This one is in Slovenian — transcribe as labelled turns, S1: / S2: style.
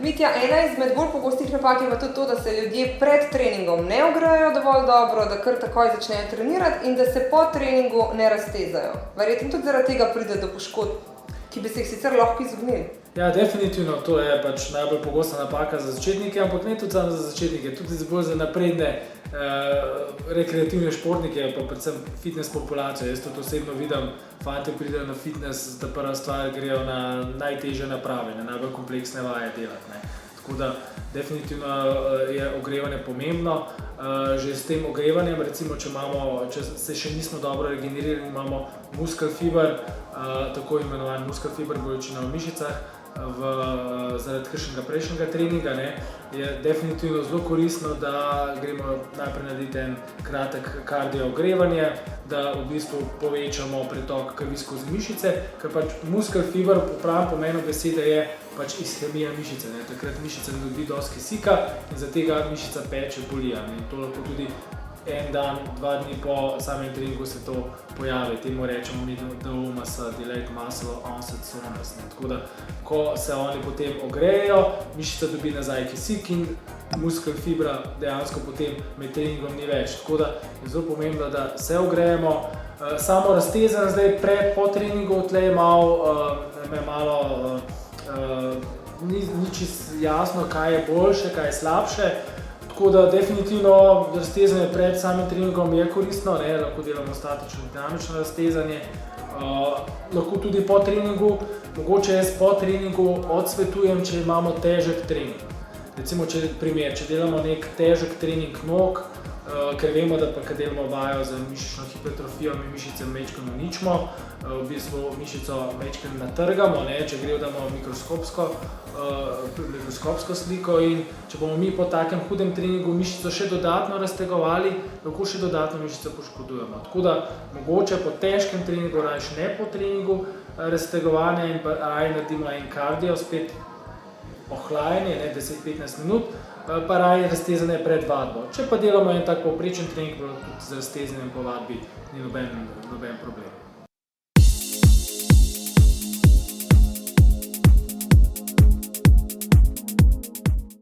S1: Mitja, ena izmed bolj pogostih napak je pa tudi to, da se ljudje pred treningom ne ogrejejo dovolj dobro, da kar takoj začnejo trenirati in da se po treningu ne raztezajo. Verjetno tudi zaradi tega pride do poškodb, ki bi se jih sicer lahko izognili.
S2: Ja, definitivno, to je pač najbolj pogosta napaka za začetnike, ampak ne tudi samo za začetnike, tudi bolj za napredne rekreativne športnike, pa predvsem fitness populacijo. Jaz tudi osebno vidim, fantje pridejo na fitness, da prva stvar grejo na najtežje naprave, na najbolj kompleksne vaje delati, ne. Tako da definitivno je ogrevanje pomembno. Že s tem ogrevanjem, recimo, če se še nismo dobro regenerirali, imamo muscle fiber, tako imenovan muscle fiber, bolečina v mišicah, zaradi kakšnega prejšnjega treninga, ne, je definitivno zelo koristno, da gremo najprej narediti en kratek kardio ogrevanje, da v bistvu povečamo pretok krvi skozi mišice, ker pač muscle fiber po pravem pomenu besede je pač ishemija mišice, ne. Takrat mišica ne dobi dosti kisika in zaradi tega mišica peče, boli, ne. To lahko tudi en dan, 2 dni po samem treningu se to pojavi. Temu rečemo mi DOMS, Delayed Muscle Onset Soreness, ne. Tako da, ko se oni potem ogrejejo, mišica dobi nazaj kisik in muscle fibra dejansko potem med treningom ni več. Tako da je zelo pomembno, da se ogrejemo. Samo raztezanje zdaj po treningu tle je malo ni čisto jasno, kaj je boljše, kaj je slabše. Tako da definitivno raztezanje pred samim treningom je koristno, ne, lahko delamo statično in dinamično raztezanje. Lahko tudi po treningu, mogoče jaz po treningu odsvetujem, če imamo težek trening. Recimo, če delamo nek težek trening nog, ker vemo, da pa kad delamo vajo za mišično hipertrofijo, mi mišice majčkeno uničimo, v bistvu mišico majčkeno natrgamo, ne, če gledamo mikroskopsko sliko in če bomo mi po takem hudem treningu mišico še dodatno raztegovali, lahko še dodatno mišico poškodujemo. Tako da mogoče po težkem treningu, raje ne po treningu raztegovanja in pa raje naredimo en kardio, spet ohlajanje, 10-15 minut, pa raje raztezanje pred vadbo. Če pa delamo en tak povprečen trening, tudi z raztezanjem po vadbi ni noben problem.